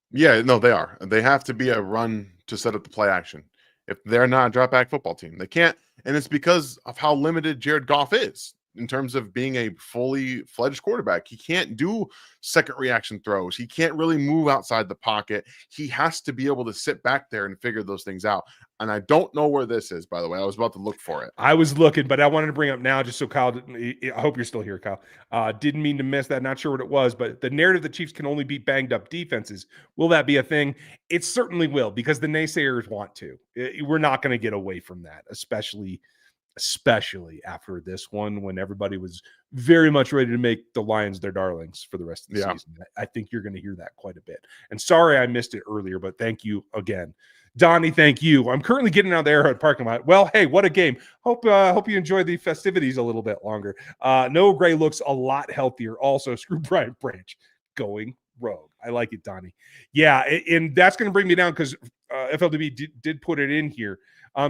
Yeah, no, they are. They have to be a run to set up the play action. If they're not a drop back football team, they can't. And it's because of how limited Jared Goff is in terms of being a fully fledged quarterback. He can't do second reaction throws. He can't really move outside the pocket. He has to be able to sit back there and figure those things out. And I don't know where this is, by the way. I was about to look for it. I was looking, but I wanted to bring up now just so Kyle, I hope you're still here, Kyle. Didn't mean to miss that. Not sure what it was, but the narrative the Chiefs can only beat banged up defenses. Will that be a thing? It certainly will because the naysayers want to. We're not going to get away from that, especially after this one when everybody was very much ready to make the Lions their darlings for the rest of the season. I think you're going to hear that quite a bit. And sorry I missed it earlier, but thank you again. Donnie, thank you. I'm currently getting out of the Arrowhead parking lot. Well, hey, what a game. Hope you enjoy the festivities a little bit longer. Noah Gray looks a lot healthier. Also, screw Brian Branch going rogue. I like it, Donnie. Yeah, and that's going to bring me down because FLDB did put it in here.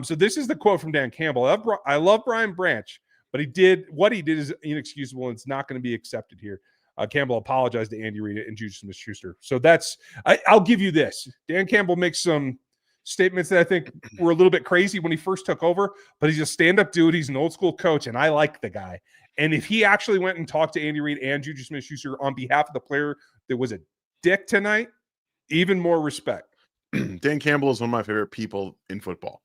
So this is the quote from Dan Campbell. I love Brian Branch, but what he did is inexcusable and it's not going to be accepted here. Campbell apologized to Andy Reid and Juju Smith-Schuster. So I'll give you this. Dan Campbell makes some statements that I think were a little bit crazy when he first took over, but he's a stand-up dude. He's an old school coach, and I like the guy. And if he actually went and talked to Andy Reid and Juju Smith-Schuster on behalf of the player that was a dick tonight, even more respect. Dan Campbell is one of my favorite people in football.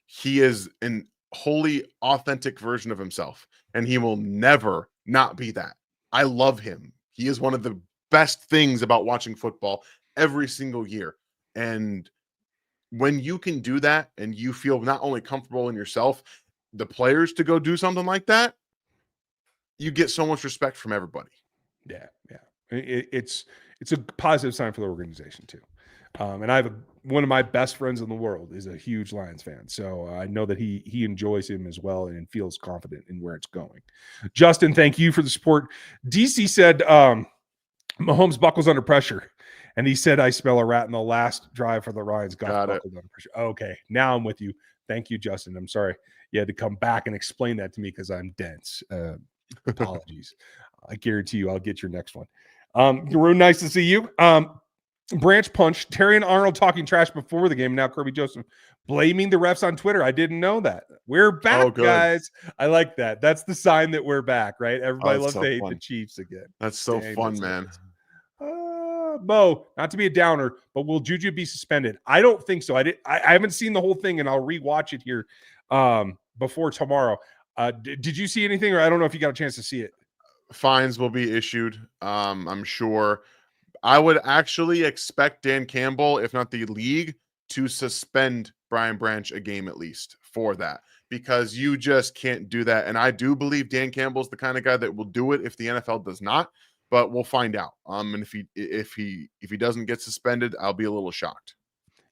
He is an wholly authentic version of himself, and he will never not be that. I love him. He is one of the best things about watching football every single year. And when you can do that and you feel not only comfortable in yourself, the players to go do something like that, you get so much respect from everybody. Yeah. It's a positive sign for the organization too. And I have one of my best friends in the world is a huge Lions fan, so I know that he enjoys him as well and feels confident in where it's going. Justin, thank you for the support. DC said Mahomes buckles under pressure, and he said I smell a rat in the last drive for the Lions. Got buckled under pressure. Okay, now I'm with you. Thank you, Justin. I'm sorry you had to come back and explain that to me because I'm dense. Apologies. I guarantee you I'll get your next one. Garoon, nice to see you. Branch Punch, Terry and Arnold talking trash before the game. Now Kirby Joseph blaming the refs on Twitter. I didn't know that. We're back, guys. I like that. That's the sign that we're back, right? Everybody loves to hate the Chiefs again. That's so fun, man. Mo, not to be a downer, but will Juju be suspended? I don't think so. I haven't seen the whole thing, and I'll rewatch it here before tomorrow. Did you see anything, or I don't know if you got a chance to see it? Fines will be issued, I'm sure. I would actually expect Dan Campbell, if not the league, to suspend Brian Branch a game at least for that, because you just can't do that. And I do believe Dan Campbell's the kind of guy that will do it if the NFL does not, but we'll find out. And if he doesn't get suspended, I'll be a little shocked.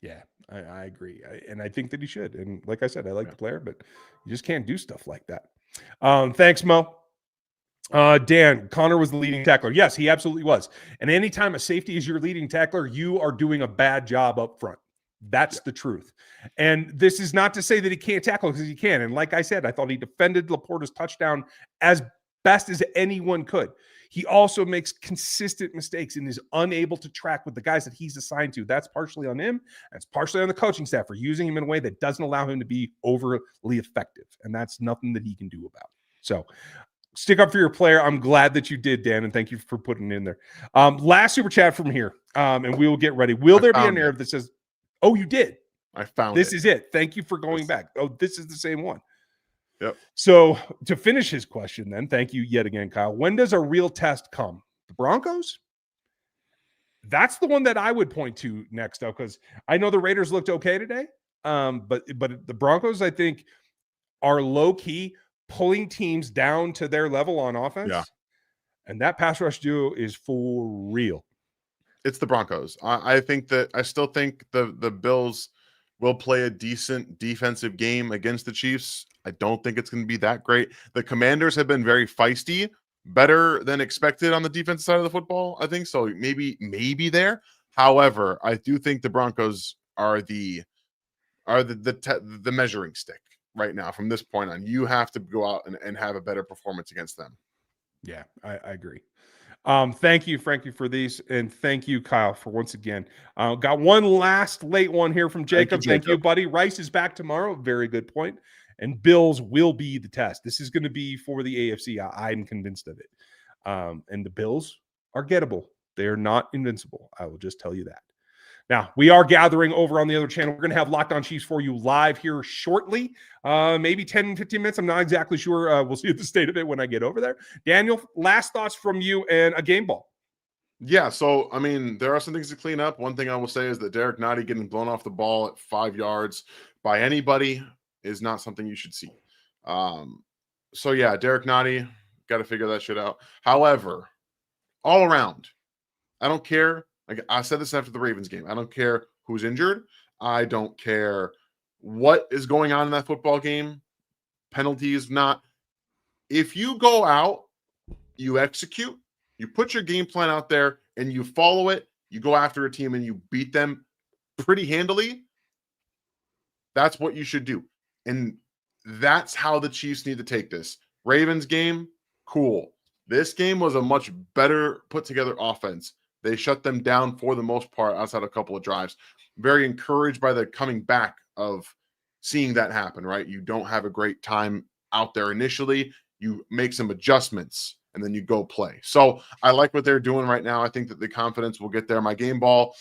Yeah, I agree. And I think that he should. And like I said, I like the player, but you just can't do stuff like that. Thanks, Mo. Dan, Connor was the leading tackler. Yes, he absolutely was. And anytime a safety is your leading tackler, you are doing a bad job up front. That's the truth. And this is not to say that he can't tackle, because he can. And like I said, I thought he defended Laporta's touchdown as best as anyone could. He also makes consistent mistakes and is unable to track with the guys that he's assigned to. That's partially on him. That's partially on the coaching staff for using him in a way that doesn't allow him to be overly effective. And that's nothing that he can do about it. So stick up for your player. I'm glad that you did, Dan, and thank you for putting it in there. Last super chat from here, and we will get ready. Will there be a narrative that says, oh, you did? I found this is it. Thank you for going back. Oh, this is the same one. Yep. So to finish his question then, thank you yet again, Kyle. When does a real test come? The Broncos? That's the one that I would point to next up, because I know the Raiders looked okay today, but the Broncos, I think, are low-key pulling teams down to their level on offense. Yeah. And that pass rush duo is for real. It's the Broncos. I still think the Bills will play a decent defensive game against the Chiefs. I don't think it's going to be that great. The Commanders have been very feisty, better than expected on the defensive side of the football, I think. So maybe there. However, I do think the Broncos are the measuring stick right now. From this point on, you have to go out and have a better performance against them. Yeah, I agree. Thank you, Frankie, for these, and thank you, Kyle, for once again. Got one last late one here from Jacob. Thank you, buddy. Rice is back tomorrow. Very good point. And Bills will be the test. This is going to be for the AFC. I'm convinced of it. And the Bills are gettable. They're not invincible. I will just tell you that. Now, we are gathering over on the other channel. We're going to have Locked On Chiefs for you live here shortly, maybe 10, 15 minutes. I'm not exactly sure. We'll see the state of it when I get over there. Daniel, last thoughts from you and a game ball. Yeah, so, I mean, there are some things to clean up. One thing I will say is that Derek Nottie getting blown off the ball at 5 yards by anybody is not something you should see. So, yeah, Derek Nottie, got to figure that shit out. However, all around, I don't care. Like I said this after the Ravens game. I don't care who's injured. I don't care what is going on in that football game. Penalties, not. If you go out, you execute, you put your game plan out there, and you follow it, you go after a team and you beat them pretty handily, that's what you should do. And that's how the Chiefs need to take this. Ravens game, cool. This game was a much better put together offense. They shut them down for the most part outside a couple of drives. Very encouraged by the coming back of seeing that happen, right? You don't have a great time out there initially. You make some adjustments, and then you go play. So I like what they're doing right now. I think that the confidence will get there. My game ball,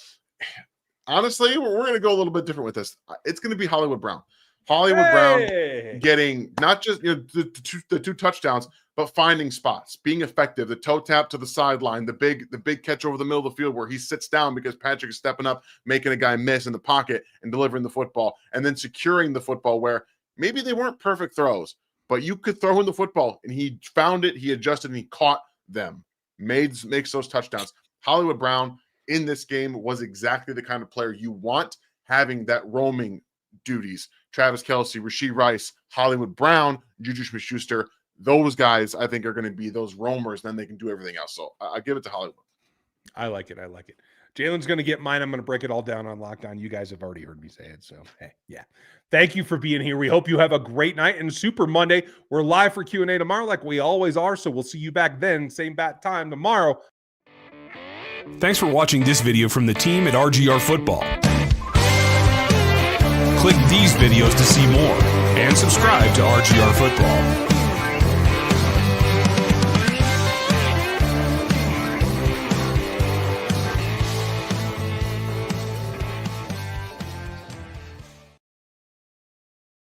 honestly, we're going to go a little bit different with this. It's going to be Hollywood Brown. Hollywood Brown Hey! getting not just the two touchdowns, but finding spots, being effective, the toe tap to the sideline, the big catch over the middle of the field where he sits down because Patrick is stepping up, making a guy miss in the pocket and delivering the football, and then securing the football where maybe they weren't perfect throws, but you could throw in the football and he found it, he adjusted, and he caught them. Makes those touchdowns. Hollywood Brown in this game was exactly the kind of player you want having that roaming duties. Travis Kelce, Rashee Rice, Hollywood Brown, Juju Smith-Schuster, those guys I think are going to be those roamers. Then they can do everything else. So I give it to Hollywood. I like it. Jalen's going to get mine. I'm going to break it all down on Lockdown. You guys have already heard me say it. So, hey, yeah. Thank you for being here. We hope you have a great night and Super Monday. We're live for Q&A tomorrow like we always are. So we'll see you back then. Same bat time tomorrow. Thanks for watching this video from the team at RGR Football. Click these videos to see more and subscribe to RGR Football.